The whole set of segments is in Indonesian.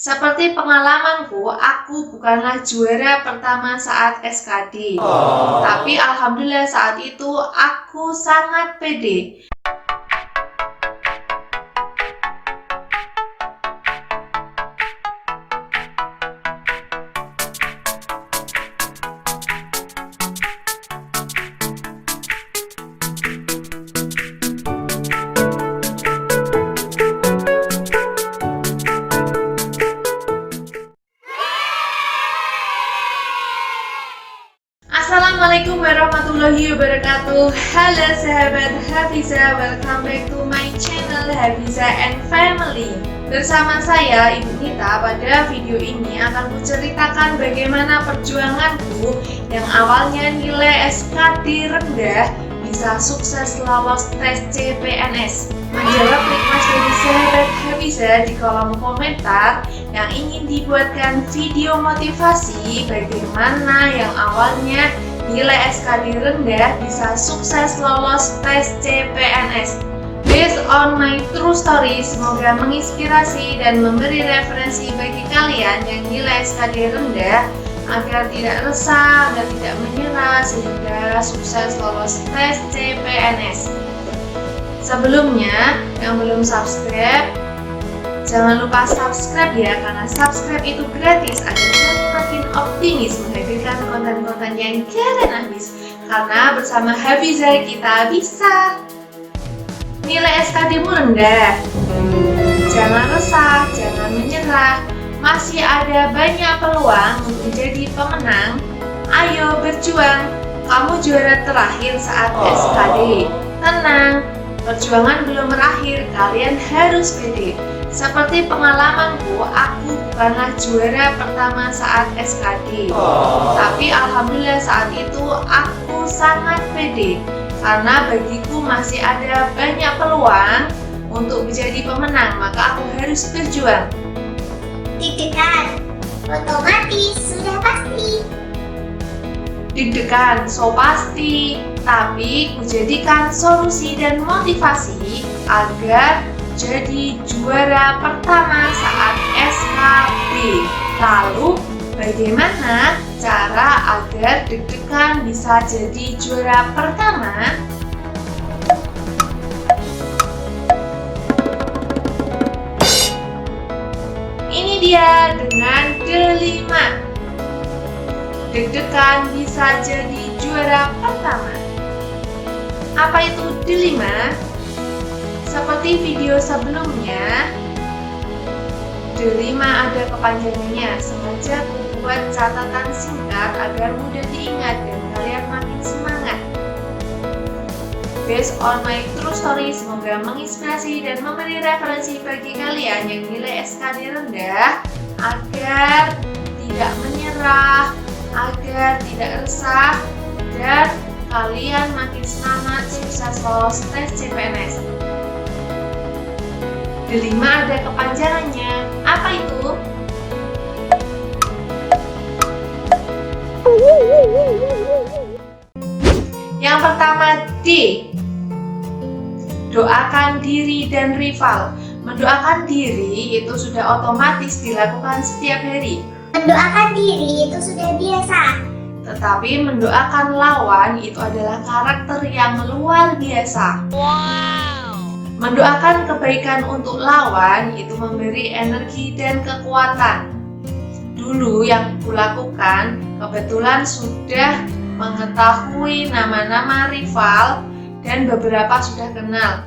Seperti pengalamanku, aku bukanlah juara pertama saat SKD. Tapi alhamdulillah saat itu aku sangat pede. Assalamualaikum warahmatullahi wabarakatuh. Halo sahabat Hafiza, welcome back to my channel Hafiza and Family. Bersama saya Ibu Nita, pada video ini akan menceritakan bagaimana perjuanganku yang awalnya nilai SKD rendah bisa sukses lolos tes CPNS. Menjawab request dari sahabat Hafiza di kolom komentar yang ingin dibuatkan video motivasi bagaimana yang awalnya nilai SKD rendah bisa sukses lolos tes CPNS. Based on my true story, semoga menginspirasi dan memberi referensi bagi kalian yang nilai SKD rendah agar tidak resah dan tidak menyerah sehingga sukses lolos tes CPNS. Sebelumnya, yang belum subscribe, jangan lupa subscribe ya, karena subscribe itu gratis agar kalian makin optimis menghadirkan konten-konten yang keren habis. Karena bersama Hafiza kita bisa. Nilai SKD-mu rendah, jangan resah, jangan menyerah. Masih ada banyak peluang untuk menjadi pemenang. Ayo berjuang. Kamu juara terakhir saat SKD. Tenang, perjuangan belum berakhir. Kalian harus pede. Seperti pengalamanku, aku bukanlah juara pertama saat SKD. Tapi alhamdulillah saat itu aku sangat pede. Karena bagiku masih ada banyak peluang untuk menjadi pemenang. Maka aku harus berjuang. Deg-degan, otomatis sudah pasti. Deg-degan, so pasti. Tapi kujadikan solusi dan motivasi agar jadi juara pertama saat SKD. Lalu, bagaimana cara agar deg-degan bisa jadi juara pertama? Ini dia dengan delima. Deg-degan bisa jadi juara pertama. Apa itu delima? Seperti video sebelumnya, delima ada kepanjangannya. Sengaja buat catatan singkat agar mudah diingat dan kalian makin semangat. Based on my true story, semoga menginspirasi dan memberi referensi bagi kalian yang nilai SKD rendah agar tidak menyerah, agar tidak resah, dan kalian makin semangat sukses lolos tes CPNS. Delima ada kepanjangannya. Apa itu? Yang pertama D. Doakan diri dan rival. Mendoakan diri itu sudah otomatis dilakukan setiap hari. Mendoakan diri itu sudah biasa. Tetapi mendoakan lawan itu adalah karakter yang luar biasa. Mendoakan kebaikan untuk lawan itu memberi energi dan kekuatan. Dulu yang kulakukan, kebetulan sudah mengetahui nama-nama rival dan beberapa sudah kenal.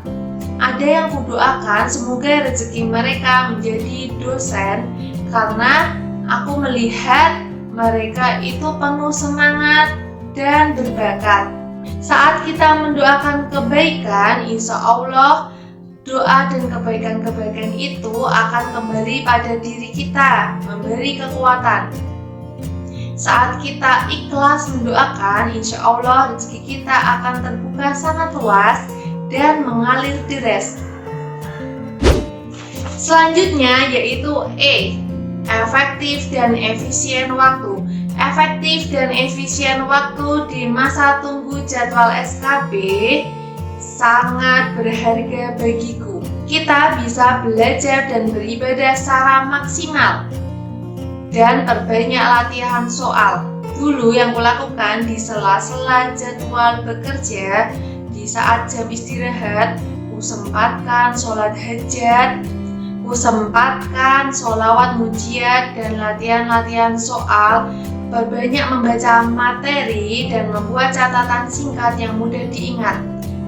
Ada yang kudoakan semoga rezeki mereka menjadi dosen, karena aku melihat mereka itu penuh semangat dan berbakat. Saat kita mendoakan kebaikan, insya Allah doa dan kebaikan-kebaikan itu akan kembali pada diri kita, memberi kekuatan. Saat kita ikhlas mendoakan, insya Allah rezeki kita akan terbuka sangat luas dan mengalir deras. Selanjutnya yaitu E. Efektif dan efisien waktu. Efektif dan efisien waktu di masa tunggu jadwal SKB sangat berharga bagiku. kita bisa belajar dan beribadah secara maksimal. Dan perbanyak latihan soal. Dulu yang kulakukan di sela-sela jadwal bekerja, di saat jam istirahat, kusempatkan sholat hajat, kusempatkan sholawat mujiat dan latihan-latihan soal, perbanyak membaca materi dan membuat catatan singkat yang mudah diingat.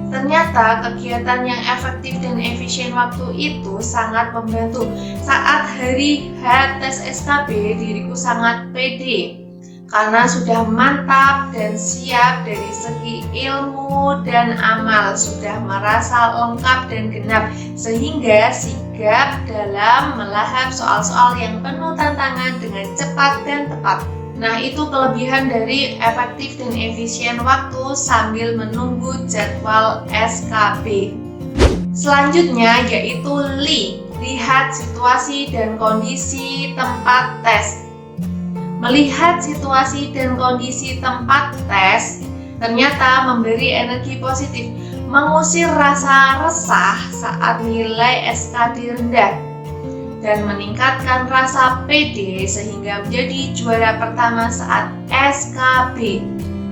Ternyata kegiatan yang efektif dan efisien waktu itu sangat membantu. Saat hari H tes SKB, diriku sangat pede karena sudah mantap dan siap dari segi ilmu dan amal, sudah merasa lengkap dan genap, sehingga sigap dalam melahap soal-soal yang penuh tantangan dengan cepat dan tepat. Nah, itu kelebihan dari efektif dan efisien waktu sambil menunggu jadwal SKB. Selanjutnya yaitu lihat situasi dan kondisi tempat tes. Melihat situasi dan kondisi tempat tes ternyata memberi energi positif, mengusir rasa resah saat nilai SKD rendah, dan meningkatkan rasa pede sehingga menjadi juara pertama saat SKB.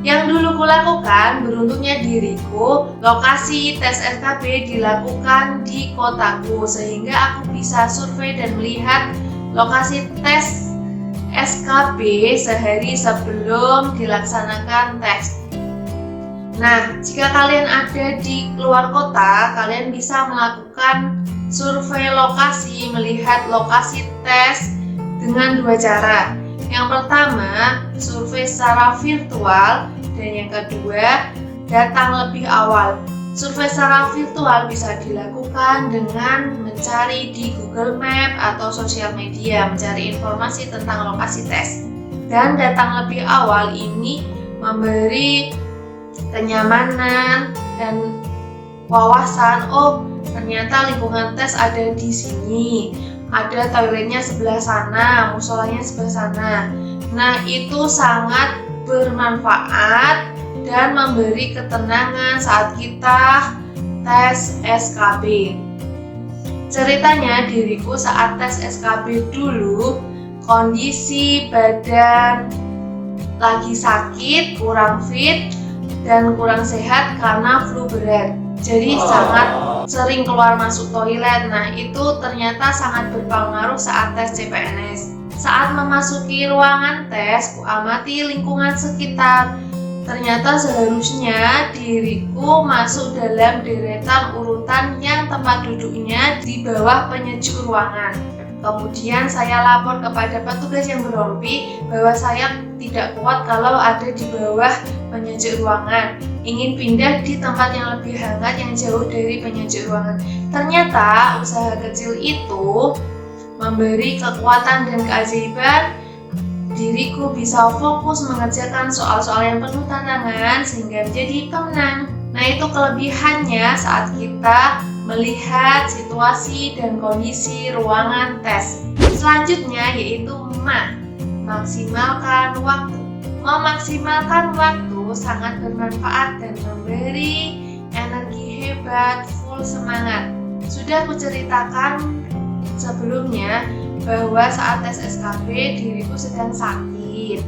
Yang dulu kulakukan, beruntungnya diriku, lokasi tes SKB dilakukan di kotaku sehingga aku bisa survei dan melihat lokasi tes SKB sehari sebelum dilaksanakan tes. Nah, jika kalian ada di luar kota, kalian bisa melakukan survei lokasi, melihat lokasi tes dengan dua cara. Yang pertama, survei secara virtual, dan yang kedua, datang lebih awal. Survei secara virtual bisa dilakukan dengan mencari di Google Map atau sosial media, mencari informasi tentang lokasi tes. Dan datang lebih awal ini memberi kenyamanan dan wawasan, oh ternyata lingkungan tes ada di sini, ada toiletnya sebelah sana, musolanya sebelah sana. Nah, itu sangat bermanfaat dan memberi ketenangan saat kita tes SKB. Ceritanya, diriku saat tes SKB dulu, kondisi badan lagi sakit, kurang fit, dan kurang sehat karena flu berat. Jadi sangat sering keluar masuk toilet. Nah, itu ternyata sangat berpengaruh saat tes CPNS. Saat memasuki ruangan tes, kuamati lingkungan sekitar. Ternyata seharusnya diriku masuk dalam deretan urutan yang tempat duduknya di bawah penyejuk ruangan. Kemudian saya lapor kepada petugas yang berompi bahwa saya tidak kuat kalau ada di bawah penyejuk ruangan, ingin pindah di tempat yang lebih hangat yang jauh dari penyejuk ruangan. Ternyata usaha kecil itu memberi kekuatan dan keajaiban. Diriku bisa fokus mengerjakan soal-soal yang penuh tantangan sehingga menjadi pemenang. Nah, itu kelebihannya saat kita melihat situasi dan kondisi ruangan tes. Selanjutnya yaitu maksimalkan waktu. Memaksimalkan waktu sangat bermanfaat dan memberi energi hebat, full semangat. Sudah kuceritakan sebelumnya bahwa saat tes SKB diriku sedang sakit,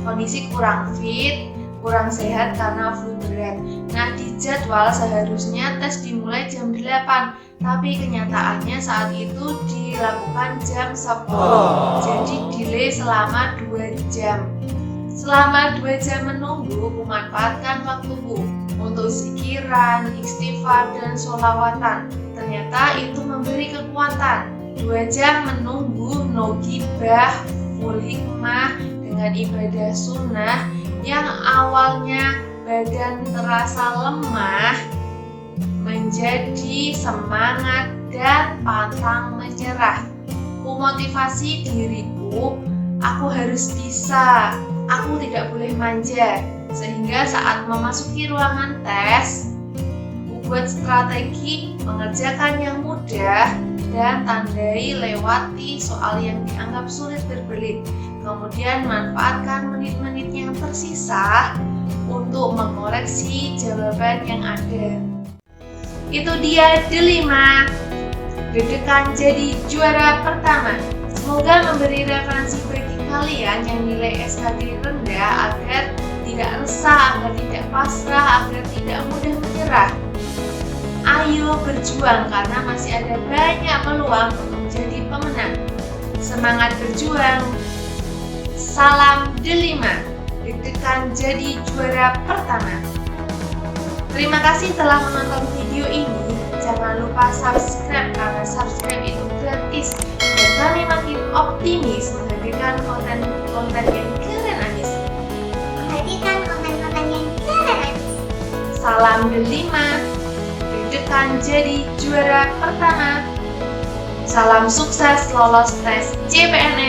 kondisi kurang fit, kurang sehat karena flu berat. Nah, di jadwal seharusnya tes dimulai jam 8, tapi kenyataannya saat itu dilakukan jam 10, jadi delay selama 2 jam. Selama 2 jam menunggu, kumanfaatkan waktuku untuk zikiran, istighfar, dan sholawatan. Ternyata itu memberi kekuatan. 2 jam menunggu no gibah, full hikmah dengan ibadah sunnah yang awalnya badan terasa lemah menjadi semangat dan pantang menyerah. Kumotivasi diriku, aku harus bisa, aku tidak boleh manja. Sehingga saat memasuki ruangan tes, buat strategi mengerjakan yang mudah dan tandai lewati soal yang dianggap sulit berbelit. Kemudian manfaatkan menit-menit yang tersisa untuk mengoreksi jawaban yang ada. Itu dia 5 deg-degan jadi juara pertama. Semoga memberi referensi bagi kalian yang nilai SKD rendah agar tidak resah, agar tidak pasrah, agar tidak mudah menyerah. Ayo berjuang karena masih ada banyak peluang untuk jadi pemenang. Semangat berjuang. Salam delima. Deg-degan jadi juara pertama. Terima kasih telah menonton video ini. Jangan lupa subscribe karena subscribe itu gratis dan kami makin optimis menghadirkan konten-konten yang keren abis. Menghadirkan konten-konten yang keren abis. Salam delima. Deg-degan jadi juara pertama. Salam sukses lolos tes CPNS